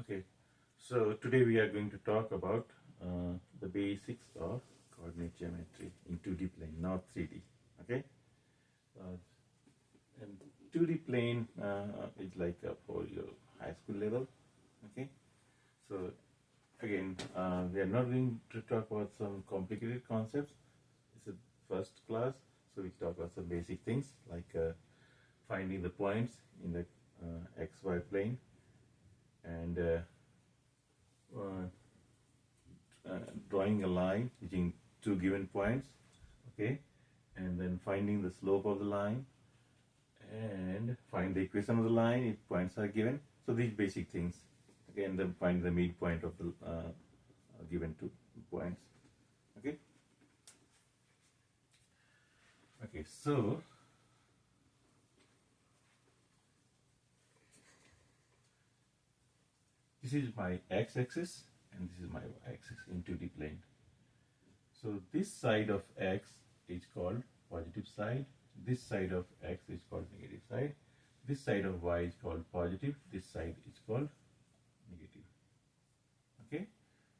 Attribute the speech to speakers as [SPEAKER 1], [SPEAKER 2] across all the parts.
[SPEAKER 1] Okay, so today we are going to talk about the basics of coordinate geometry in 2D plane, not 3D. Okay, uh, and 2D plane is like for your high school level. Okay, so again, we are not going to talk about some complicated concepts. It's a first class, so we talk about some basic things like finding the points in the XY plane and uh, drawing a line using two given points, okay, and then finding the slope of the line and find the equation of the line if points are given. So these basic things, okay, and then find the midpoint of the given two points, okay. Okay, so this is my x-axis and this is my y-axis in 2D plane. So this side of x is called positive side, this side of x is called negative side, this side of y is called positive, this side is called negative. Okay,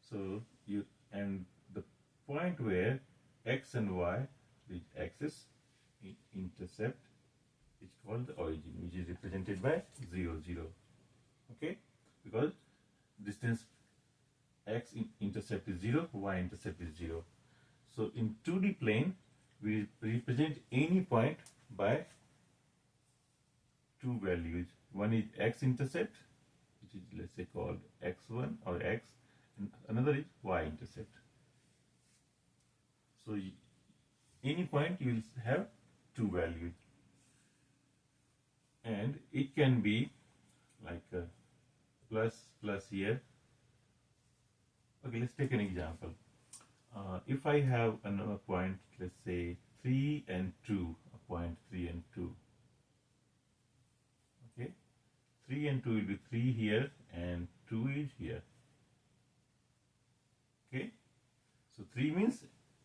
[SPEAKER 1] so you and the point where x and y, the axis intercept, is called the origin, which is represented by 0, 0. Okay, because distance x intercept is 0, y intercept is 0. So in 2D plane, we represent any point by two values. One is x intercept, which is let's say called x1 or x, and another is y intercept. So any point you will have two values, and it can be like a plus here. Okay, let's take an example. If I have another point, let's say 3 and 2, a point 3 and 2. Okay, 3 and 2 will be 3 here and 2 is here. Okay, so 3 means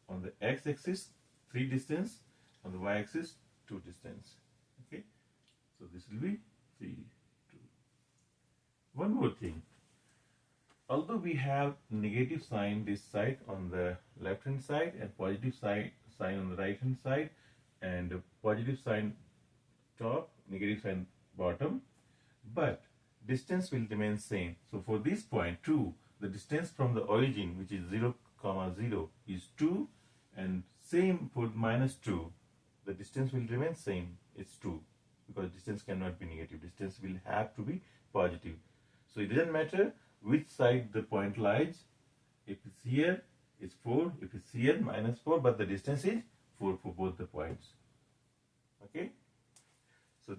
[SPEAKER 1] on the x-axis 3 distance, on the y-axis 2 distance. Okay, so this will be 3, 2. One more thing. Although we have negative sign this side on the left hand side and positive sign on the right hand side, and positive sign top, negative sign bottom, but distance will remain same. So for this point 2, the distance from the origin, which is 0, 0 is 2, and same for -2, the distance will remain same, it's 2, because distance cannot be negative, distance will have to be positive. So it doesn't matter which side the point lies. If it's here, it's 4. If it's here, -4, but the distance is 4 for both the points. Okay? So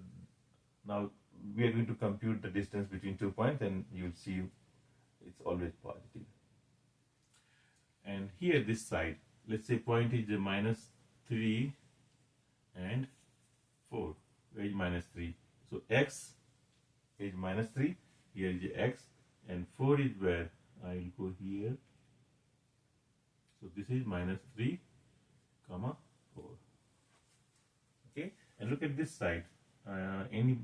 [SPEAKER 1] now we are going to compute the distance between 2 points, and you'll see it's always positive. And here this side, let's say point is -3 and 4, where is -3? So x is -3, here is x, and 4 is where? I will go here. So this is -3, 4. Okay, and look at this side. Any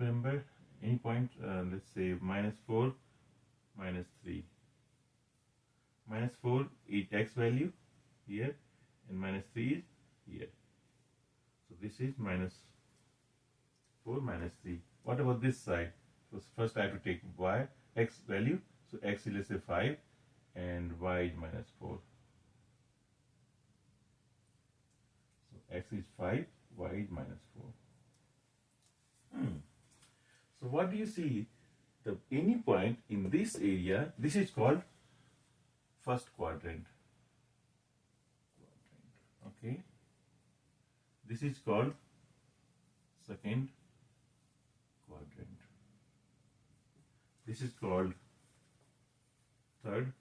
[SPEAKER 1] point, let's say -4, -3. -4 is x value here, and -3 is here. So this is -4, -3. What about this side? So first I have to take x value. So x is, let's say, 5 and y is -4. So x is 5, y is -4. So what do you see? Any point in this area, this is called first quadrant. Okay. This is called second quadrant. This is called third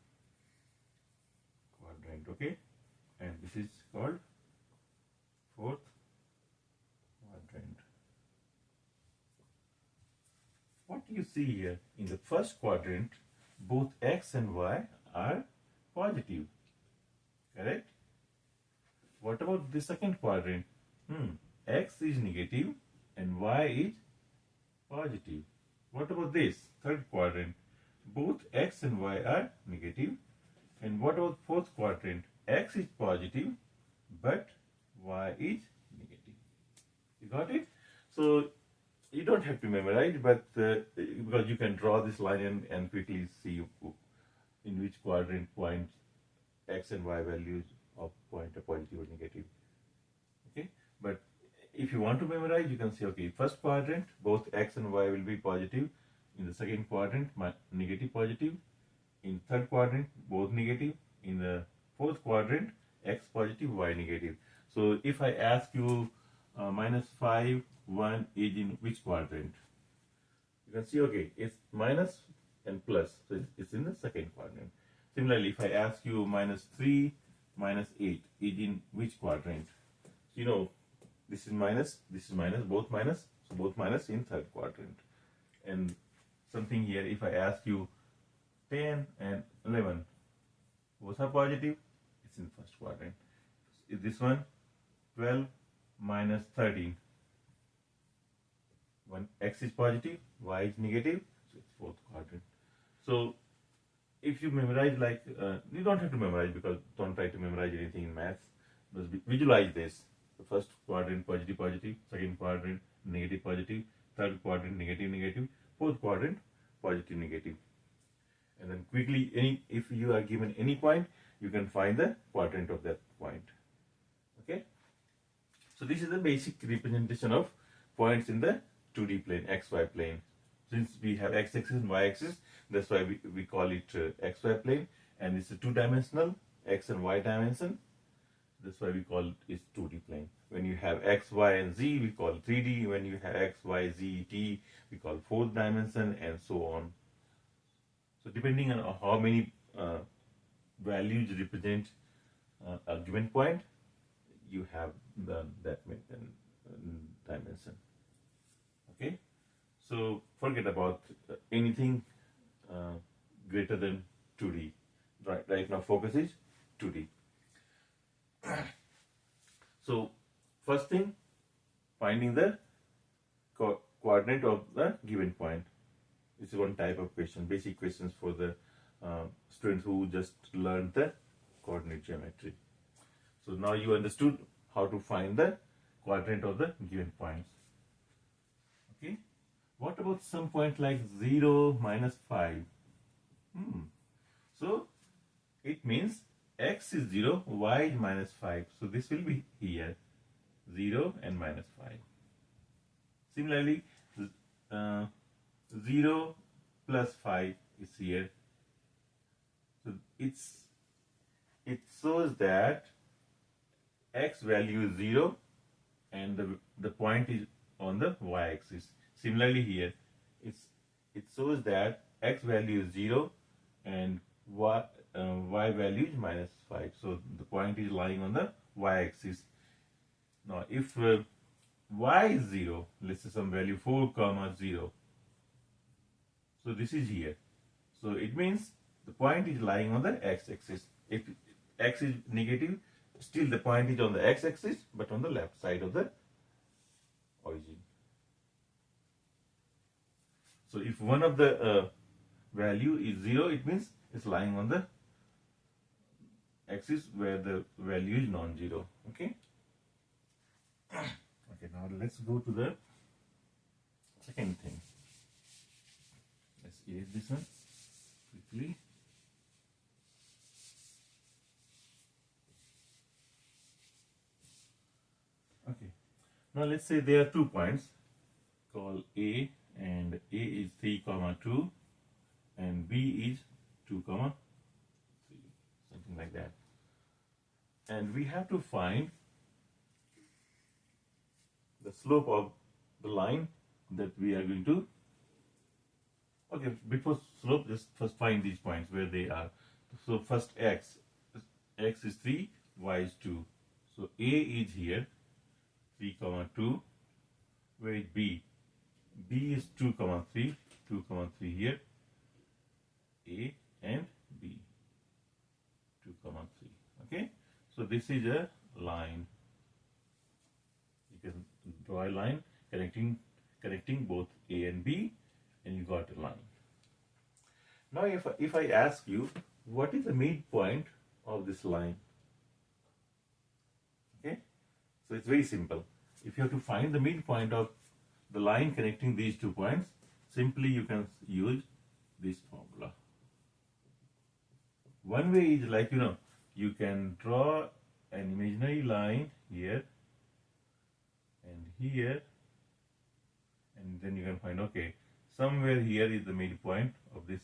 [SPEAKER 1] quadrant, okay, and this is called fourth quadrant. What do you see here? In the first quadrant, both x and y are positive, correct? What about the second quadrant? X is negative and y is positive. What about this third quadrant? both x and y are negative. And what about fourth quadrant? X is positive, but y is negative. You got it? So you don't have to memorize, but because you can draw this line and quickly see in which quadrant points x and y values of point are positive or negative. Okay, but if you want to memorize, you can say, okay, first quadrant both x and y will be positive. In the second quadrant, negative positive. In third quadrant, both negative. In the fourth quadrant, x positive, y negative. So if I ask you -5, 1 is in which quadrant? You can see, okay, it's minus and plus, so it's in the second quadrant. Similarly, if I ask you -3, -8 is in which quadrant? So you know, this is minus, both minus, so both minus in third quadrant. And something here, if I ask you 10 and 11, both are positive, it's in first quadrant. Is this one 12 minus 13? When x is positive, y is negative, so it's fourth quadrant. So if you memorize, like you don't have to memorize, because don't try to memorize anything in maths. Just visualize this. The first quadrant positive positive, second quadrant negative positive, third quadrant negative negative, fourth quadrant positive negative. And then quickly, if you are given any point, you can find the quadrant of that point. Okay. So this is the basic representation of points in the 2D plane, xy plane. Since we have x-axis and y-axis, that's why we call it xy plane, and it's a two-dimensional, x and y dimension. That's why we call it 2D plane. When you have x, y, and z, we call 3D. When you have x, y, z, t, we call fourth dimension, and so on. So depending on how many values represent a given point, you have that dimension. Okay, so forget about anything greater than 2D. Right now, focus is 2D. So first thing, finding the coordinate of the given point. This is one type of question, basic questions for the students who just learned the coordinate geometry. So now you understood how to find the quadrant of the given points. Okay. What about some point like 0, -5? So it means x is 0, y is -5. So this will be here, 0 and -5. Similarly, 0 plus 5 is here. So it shows that x value is 0 and the point is on the y-axis. Similarly here, it shows that x value is 0 and y value is -5. So the point is lying on the y-axis. Now if y is 0, let's say some value 4, 0. So this is here. So it means the point is lying on the x-axis. If x is negative, still the point is on the x-axis, but on the left side of the origin. So if one of the value is 0, it means it's lying on the axis where the value is non-zero. Okay. Okay. Now let's go to the second thing. Let's erase this one quickly. Okay. Now let's say there are 2 points called A, and A is 3, 2 and B is 2, 3, something like that. And we have to find the slope of the line that we are going to. Okay, before slope, just first find these points where they are. So first x is 3, y is 2. So A is here, 3, 2. Where is B? B is 2, 3, 2, 3 here. A and B, 2, 3. Okay, so this is a line. You can draw a line connecting both A and B, and you got a line. Now if I ask you, what is the midpoint of this line? Okay, so it's very simple. If you have to find the midpoint of the line connecting these 2 points, simply you can use this formula. One way is like, you can draw an imaginary line here and here, and then you can find, okay, somewhere here is the midpoint of this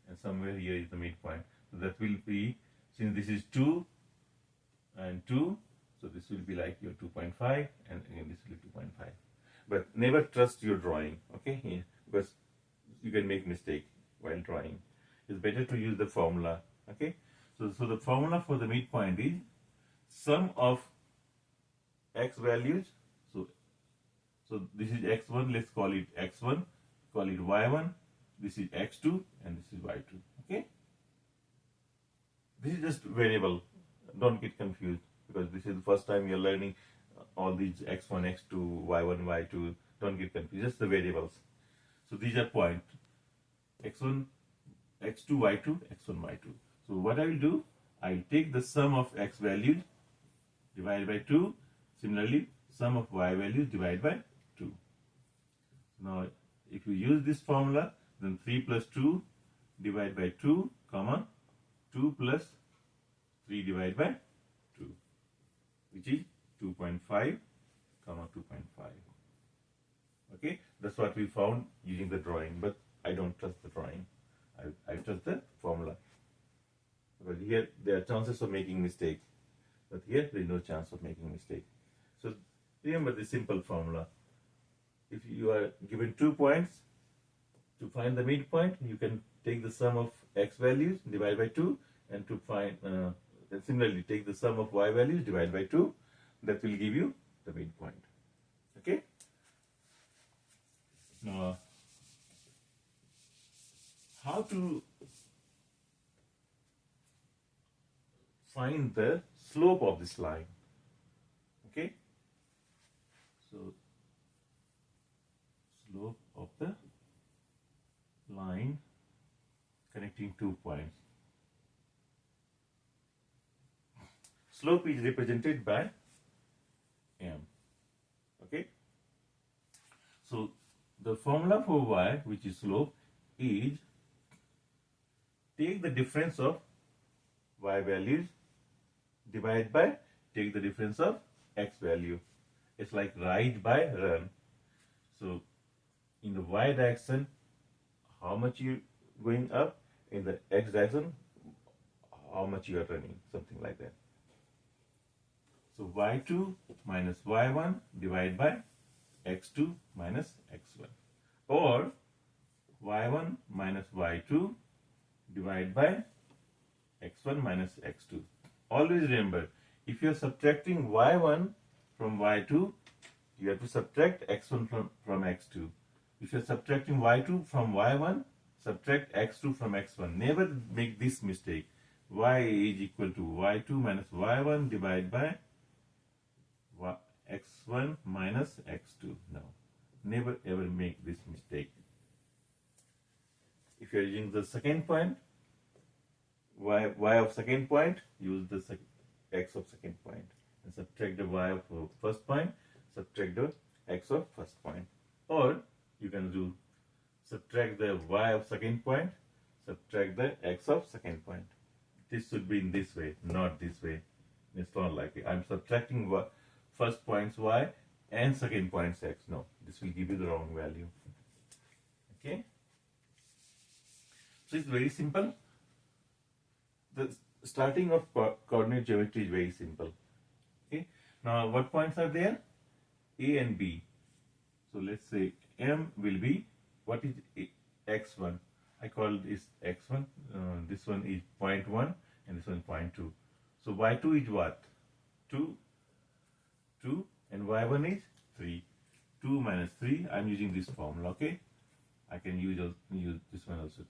[SPEAKER 1] and somewhere here is the midpoint. So that will be, since this is 2 and 2, so this will be like your 2.5, and again this will be 2.5. But never trust your drawing, okay? Because you can make mistake while drawing. It's better to use the formula, okay? So the formula for the midpoint is sum of x values. So this is x1, let's call it x1, call it y1, this is x2, and this is y2, okay? This is just variable, don't get confused, because this is the first time you're learning all these x1, x2, y1, y2, don't get confused, just the variables. So these are point, x1, x2, y2, x1, y2. So what I will do, I'll take the sum of x values divided by 2, similarly sum of y values divided by 2. Now if you use this formula, then 3 plus 2 divided by 2, comma 2 plus 3 divided by 2, which is 2.5, comma 2.5. Okay, that's what we found using the drawing, but I don't trust the drawing. I trust the formula. Because here there are chances of making mistake, but here there is no chance of making mistake. So remember the simple formula. If you are given 2 points, to find the midpoint, you can take the sum of x values divided by 2, and to find, and similarly take the sum of y values divided by 2. That will give you the midpoint. Okay. Now, how to find the slope of this line? Okay. So, slope of the line connecting 2 points. Slope is represented by m. Okay. So the formula for y, which is slope, is take the difference of y values divided by take the difference of x value. It's like ride by run. So in the y direction, how much you going up, in the x direction, how much you are running, something like that. So y2 minus y1 divided by x2 minus x1, or y1 minus y2 divided by x1 minus x2. Always remember, if you are subtracting y1 from y2, you have to subtract x1 from x2. If you are subtracting y2 from y1, subtract x2 from x1. Never make this mistake. Y is equal to y2 minus y1 divided by x1 minus x2. No, never ever make this mistake. If you are using the second point, y of second point, use the x of second point, and subtract the y of first point, subtract the x of first point. Or you can do subtract the y of second point, subtract the x of second point. This should be in this way, not this way. It's not like I'm subtracting first point's y and second point's x. No, this will give you the wrong value. Okay. So it's very simple. The starting of coordinate geometry is very simple. Okay. Now what points are there? A and B. So let's say M will be, what is x1? I call this x1. This one is 0.1 and this one 0.2. So y2 is what? 2, and y1 is 3. 2 minus 3. I'm using this formula. Okay. I can use this one also.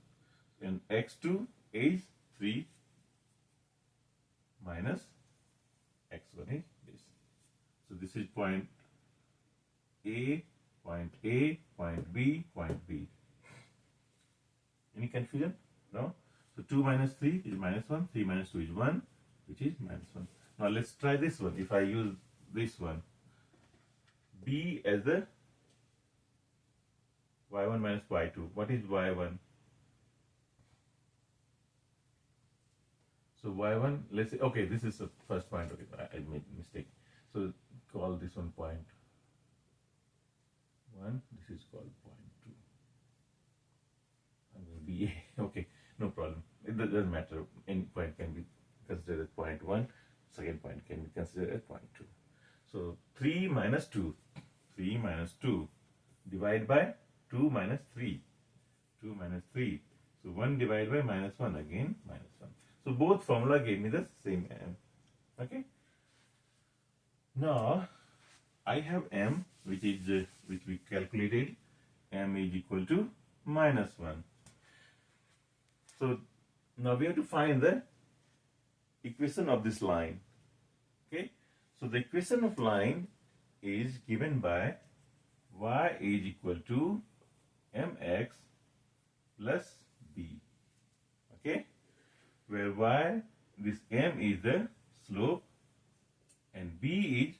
[SPEAKER 1] And x2 is 3 minus x1 is this. So this is point A, point B, point B. Any confusion? No? So 2 minus 3 is minus 1, 3 minus 2 is 1, which is minus 1. Now let's try this one. If I use this one, b as the y1 minus y2, what is y1? So y1, let's say, okay, this is the first point. Okay, I made a mistake. So call this one point 1, this is called point 2. I mean BA, okay, no problem. It doesn't matter. Any point can be considered as point 1, second point can be considered as point 2. So 3 minus 2, 3 minus 2 divided by 2 minus 3, 2 minus 3. So 1 divided by minus 1, again minus 1. So both formula gave me the same m. Okay. Now I have m, which we calculated. M is equal to minus 1. So now we have to find the equation of this line. Okay. So the equation of line is given by y is equal to mx plus b. Okay. Where y, this m is the slope and b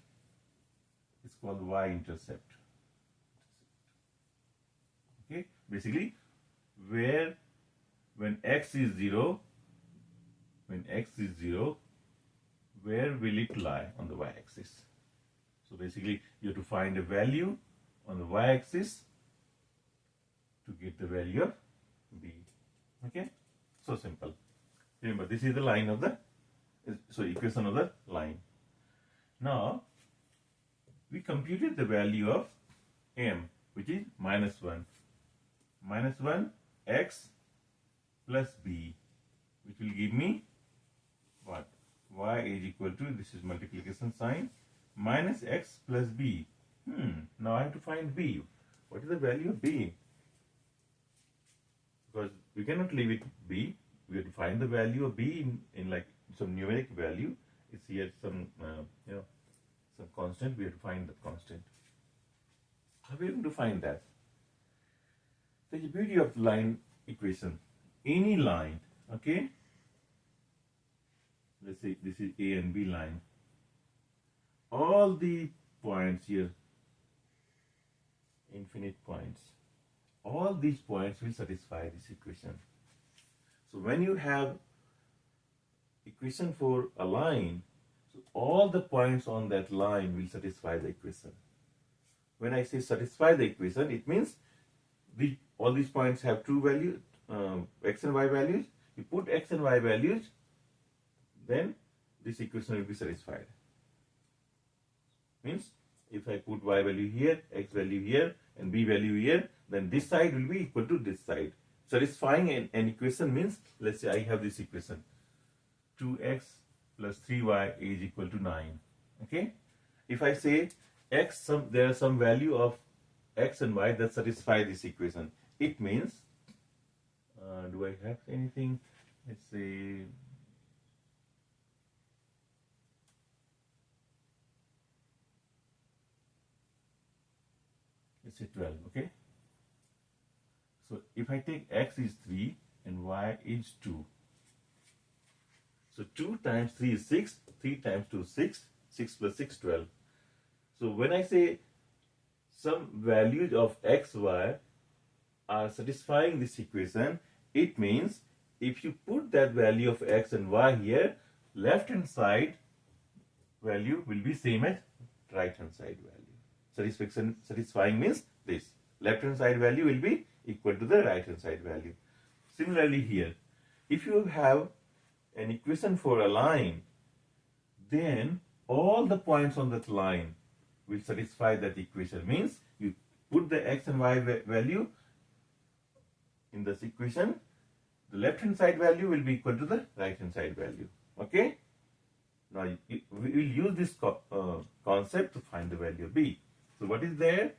[SPEAKER 1] is called y-intercept. Okay, basically when x is 0, where will it lie on the y-axis? So basically you have to find a value on the y-axis to get the value of b. Okay, so simple. Remember, this is the line of the, equation of the line. Now, we computed the value of m, which is minus 1. Minus 1 x plus b, which will give me what? Y is equal to, this is multiplication sign, minus x plus b. Now I have to find b. What is the value of b? Because we cannot leave it b. We have to find the value of b in like some numeric value. It's here some some constant. We have to find the constant. How are we going to find that? The beauty of line equation. Any line, okay? Let's say this is A and B line. All the points here, infinite points, all these points will satisfy this equation. So when you have equation for a line, so all the points on that line will satisfy the equation. When I say satisfy the equation, it means all these points have two values, x and y values. You put x and y values, then this equation will be satisfied. Means if I put y value here, x value here, and b value here, then this side will be equal to this side. Satisfying an equation means, let's say I have this equation, 2x plus 3y is equal to 9. Okay. If I say x, there is some value of x and y that satisfy this equation, it means, do I have anything? Let's say, let's say 12. Okay. So if I take x is 3 and y is 2. So 2 times 3 is 6, 3 times 2 is 6, 6 plus 6, 12. So when I say some values of x, y are satisfying this equation, it means if you put that value of x and y here, left hand side value will be same as right hand side value. Satisfying means this. Left hand side value will be equal to the right hand side value. Similarly here, if you have an equation for a line, then all the points on that line will satisfy that equation. Means you put the x and y value in this equation, the left hand side value will be equal to the right hand side value. Okay. Now we will use this concept to find the value of b. So what is there?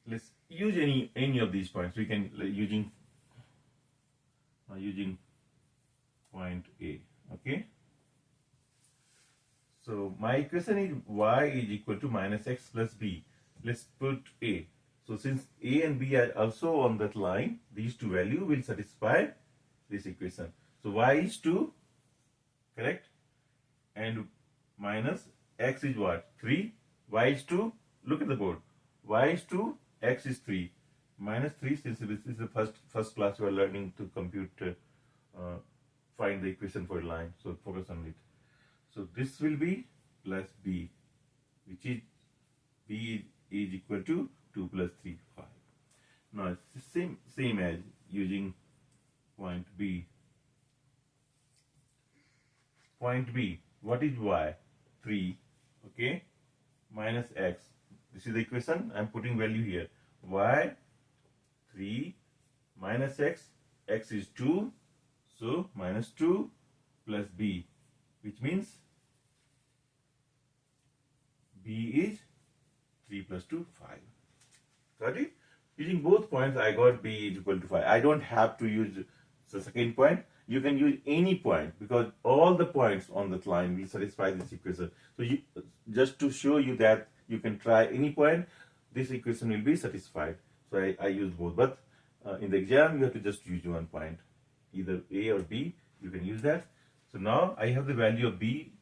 [SPEAKER 1] Let's use any of these points. We can using point A. Okay. So my equation is y is equal to minus x plus b. Let's put A. So since A and B are also on that line, these two values will satisfy this equation. So y is 2, correct? And minus x is what? 3. Y is 2. Look at the board. Y is 2, x is 3. Minus 3, since this is the first class you are learning to compute, find the equation for a line. So focus on it. So this will be plus b, which is b is equal to 2 plus 3, 5. Now it's the same as using point B. Point B, what is y? 3, okay, minus x. This is the equation. I am putting value here. Y 3 minus x. X is 2, so minus 2 plus b, which means b is 3 plus 2, 5. Got it? Using both points, I got b is equal to 5. I don't have to use the second point. You can use any point because all the points on that line will satisfy this equation. So just to show you that you can try any point, this equation will be satisfied. So I use both. But in the exam, you have to just use one point, either A or B. You can use that. So now I have the value of B.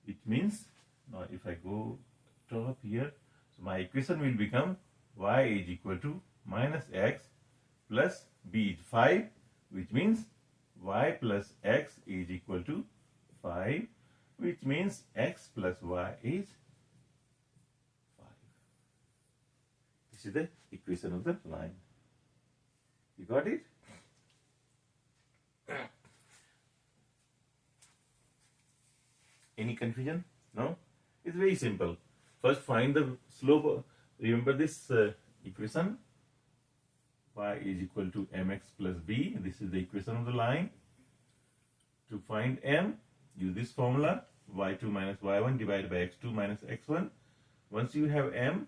[SPEAKER 1] It means now if I go top here, so my equation will become y is equal to minus x plus b is 5, which means y plus x is equal to 5, which means x plus y is 5. This is the equation of the line. You got it? Any confusion? No? It's very simple. First find the slope. Remember this equation. Y is equal to mx plus b. This is the equation of the line. To find m, use this formula. y2 minus y1 divided by x2 minus x1. Once you have m,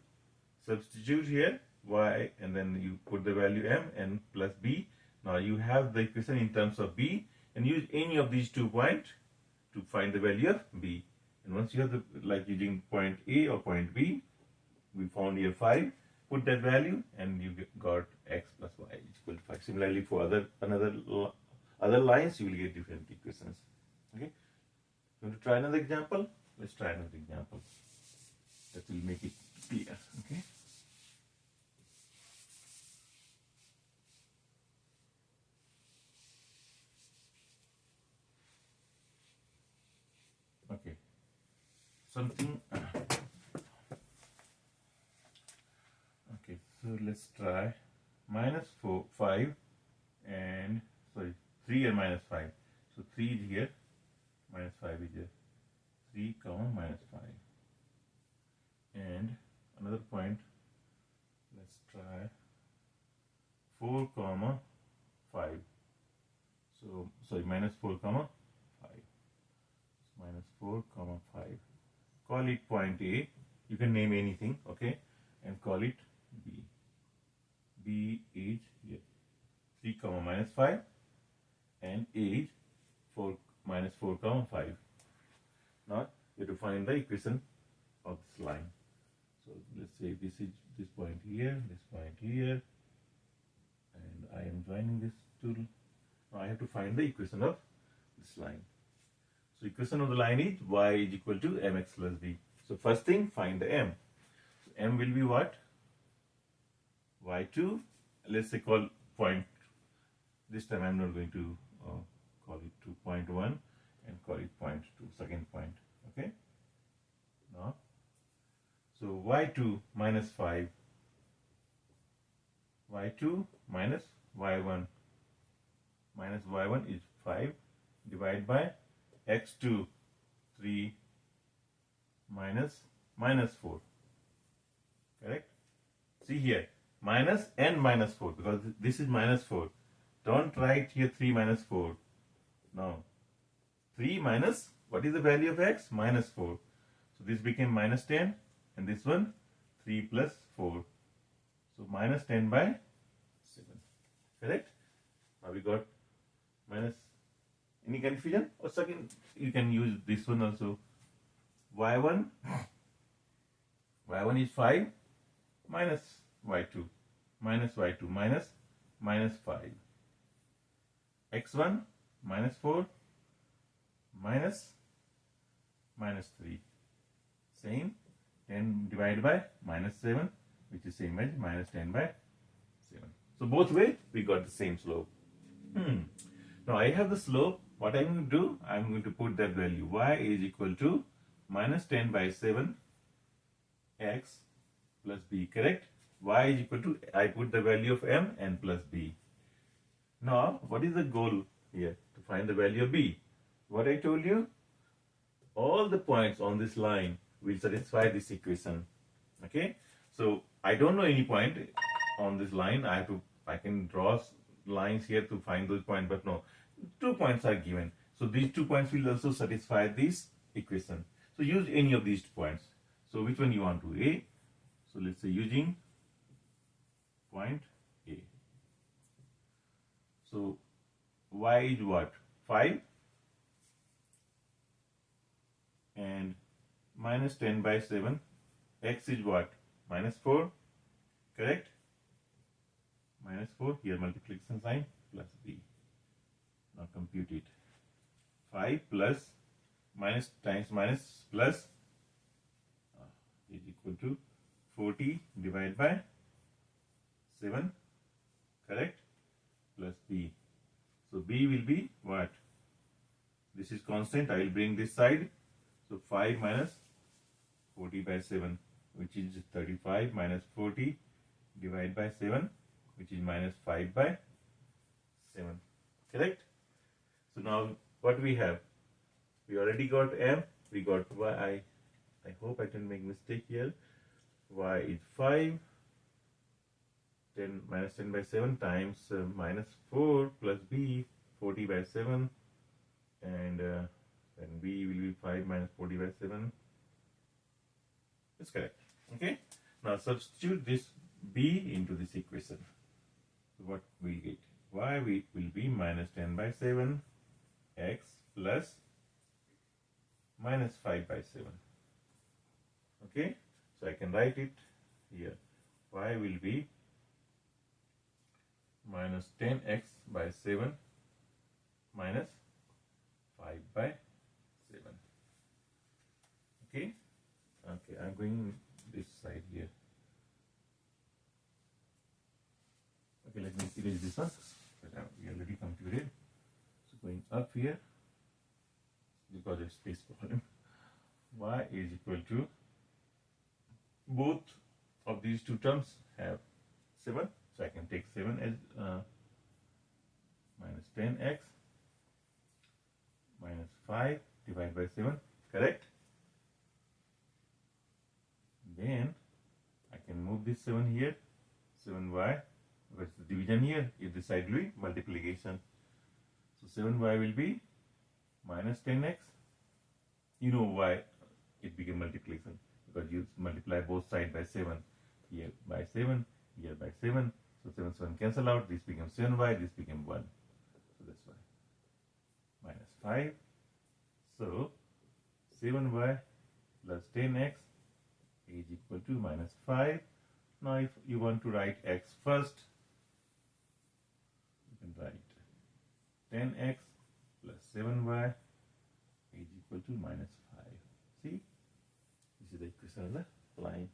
[SPEAKER 1] substitute here y and then you put the value m and plus b. Now you have the equation in terms of b and use any of these 2 points to find the value of b. And once you have the, like using point A or point B, we found here 5. Put that value and you got x plus y is equal to 5. Similarly, for other lines, you will get different equations. Okay. You want to try another example? Let's try another example. That will make it clear. Okay. Okay. Something. Okay, so let's try minus 5 and 3 and minus 5. So 3 is here, minus 5 is here. 3 comma minus 5. And another point, let's try 4 comma 5. So minus 4 comma 5. Minus 4 comma 5. Call it point A. You can name anything, okay, and call it B. B is here 3 comma minus 5 and A is 4 minus 4 comma 5. Now you have to find the equation of this line. So let's say this is this point here, and I am joining this tool. Now I have to find the equation of this line. So equation of the line is y is equal to mx plus b. So first thing, find the m. So m will be what? y2. Let's say call point. This time I'm not going to call it 2.1 and call it point 2, second point. Okay. Now, so y2 minus 5. y2 minus y1. Minus y1 is 5 divided by x2 3 minus 4. Correct? See here, minus and minus 4, because this is minus 4. Don't write here 3 minus 4. No. 3 minus, what is the value of x? Minus 4. So this became minus 10 and this one 3 plus 4. So minus 10 by 7. Correct? Now we got minus. Any confusion? Or second, you can use this one also. y1 is 5 minus y2 minus y2 minus minus 5, x1 minus 4 minus minus 3, same 10 divided by minus 7, which is same as minus 10 by 7. So both way we got the same slope. Now I have the slope. What I'm going to do, I'm going to put that value y is equal to minus 10 by 7 x plus b, correct? Y is equal to, I put the value of m and plus b. Now what is the goal here? To find the value of b. What I told you, all the points on this line will satisfy this equation. Okay, so I don't know any point on this line. I can draw lines here to find those points, but no, 2 points are given. So these 2 points will also satisfy this equation. So use any of these 2 points. So which one you want to? A. So let's say using point A. So y is what? 5 and minus 10 by 7. X is what? Minus 4, correct? Minus 4, here multiplication sign, plus b. Now compute it. 5 plus minus times minus plus is equal to 40 divided by 7, correct? Plus b. So b will be what? This is constant. I will bring this side. So 5 minus 40 by 7, which is 35, minus 40 divided by 7, which is minus 5 by 7, correct? So now what we have? We already got m, we got y. I hope I didn't make mistake here. Y is 5, 10 minus 10 by 7 times minus 4 plus b, 40 by 7, and then b will be 5 minus 40 by 7. It's correct. Okay. Now substitute this b into this equation. So what we get? Y will be minus 10 by 7 x plus minus 5 by 7. Okay. So I can write it here. Y will be minus 10x by 7 minus 5 by 7. Okay. Okay, I'm going this side here. Okay, let me erase this one. We already computed. So going up here, because of space problem, y is equal to, both of these two terms have 7. So I can take 7 as minus 10x minus 5 divided by 7, correct? Then I can move this 7 here, 7y, because the division here is this side will be multiplication. So 7y will be minus 10x. You know why it became multiplication, because you multiply both sides by 7. Here by 7, here by 7. So 7 7 cancel out. This becomes 7y, this became 1. So that's why. Minus 5. So 7y plus 10x is equal to minus 5. Now if you want to write x first, you can write 10x plus 7y is equal to minus 5. See, this is the equation of the line.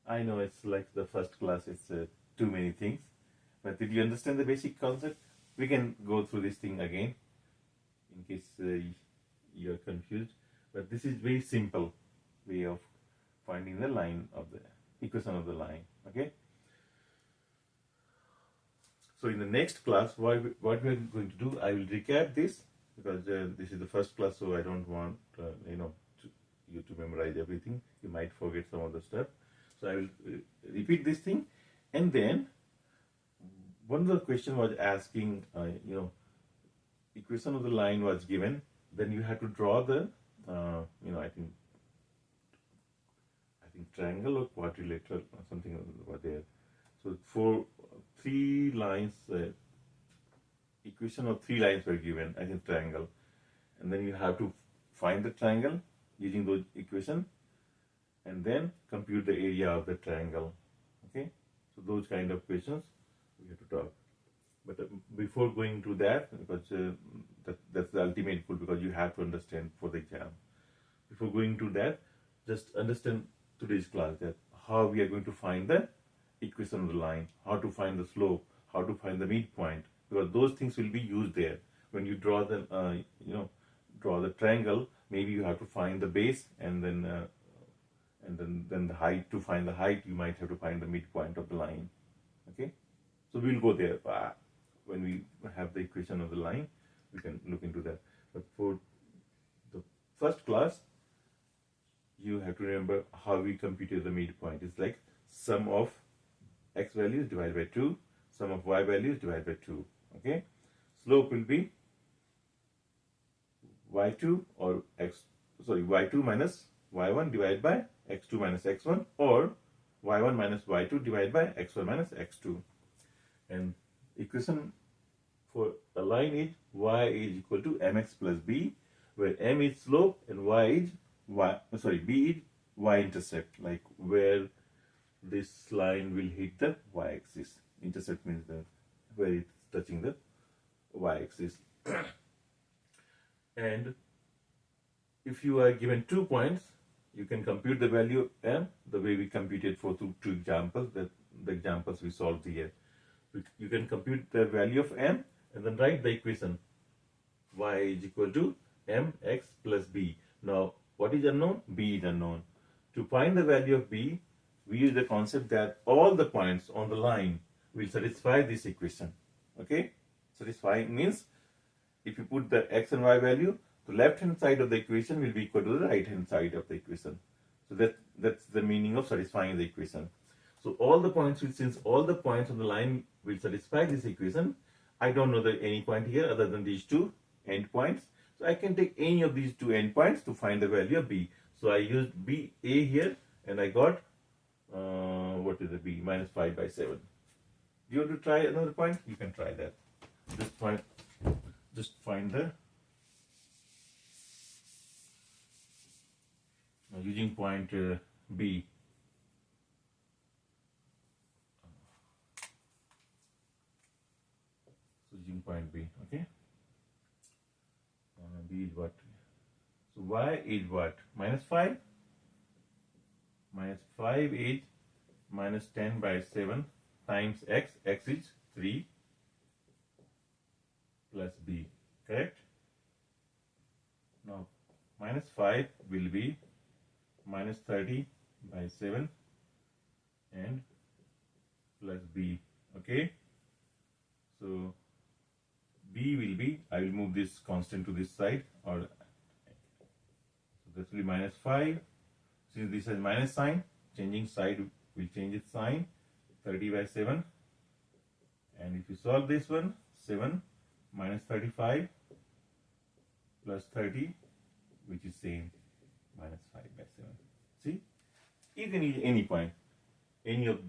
[SPEAKER 1] I know it's like the first class, it's too many things, but did you understand the basic concept? We can go through this thing again in case you're confused, but this is very simple way of finding the line of the equation of the line. Okay, so in the next class, what we are going to do, I will recap this, because this is the first class, so I don't want you to memorize everything. You might forget some of the stuff, so I will repeat this thing. And then one of the question was asking, equation of the line was given, then you have to draw the I think triangle or quadrilateral or something over there. So for 3 lines, equation of 3 lines were given, I think triangle, and then you have to find the triangle using those equation, and then compute the area of the triangle. Okay, so those kind of questions we have to talk. But before going to that, because that's the ultimate goal, because you have to understand for the exam. Before going to that, just understand today's class, that how we are going to find the equation of the line, how to find the slope, how to find the midpoint, because those things will be used there. When you draw the draw the triangle, maybe you have to find the base, and then the height. To find the height, you might have to find the midpoint of the line. Okay, so we'll go there when we have the equation of the line. We can look into that. But for the first class, you have to remember how we computed the midpoint. It's like sum of x values divided by 2, sum of y values divided by 2. Okay, slope will be y2 or y2 minus y1 divided by x2 minus x1, or y1 minus y2 divided by x1 minus x2. And equation for a line is y is equal to mx plus b, where m is slope and b is y-intercept, like where this line will hit the y-axis. Intercept means where it's touching the y-axis. And if you are given 2 points, you can compute the value of m the way we computed for two examples, the examples we solved here. You can compute the value of m and then write the equation y is equal to mx plus b. Now, what is unknown? B is unknown. To find the value of b, we use the concept that all the points on the line will satisfy this equation. Okay? Satisfying means if you put the x and y value, the left hand side of the equation will be equal to the right hand side of the equation. So that's the meaning of satisfying the equation. So all the points since all the points on the line will satisfy this equation, I don't know any point here other than these two endpoints. So I can take any of these two endpoints to find the value of b. So I used b a here, and I got what is the b? Minus 5 by 7. Do you want to try another point? You can try that. Just find the using point b. So using point b, okay. B is what? So y is what? Minus 5. Minus 5 is minus 10 by 7 times x. X is 3 plus b. Correct? Now, minus 5 will be minus 30 by 7 and plus b. Okay? So, b will be, I will move this constant to this side, or so this will be minus 5. Since this has minus sign, changing side will change its sign. 30 by 7. And if you solve this one, 7 minus 35 plus 30, which is same, minus 5 by 7. See? You can use any point, any of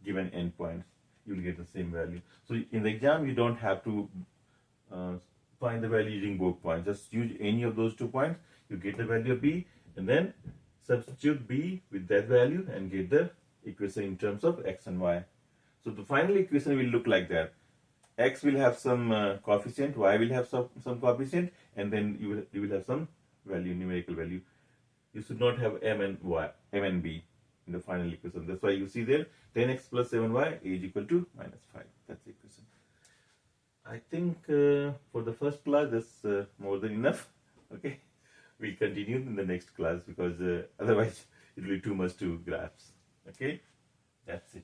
[SPEAKER 1] given endpoints, you will get the same value. So in the exam, you don't have to find the value using both points. Just use any of those 2 points, you get the value of b, and then substitute b with that value and get the equation in terms of x and y. So the final equation will look like that. X will have some coefficient, y will have some coefficient, and then you will have some value, numerical value. You should not have m and b in the final equation. That's why you see there 10x plus 7y is equal to minus 5. That's the equation. I think for the first class that's more than enough. Okay, we'll continue in the next class, because otherwise it will be too much to grasp. Okay, that's it.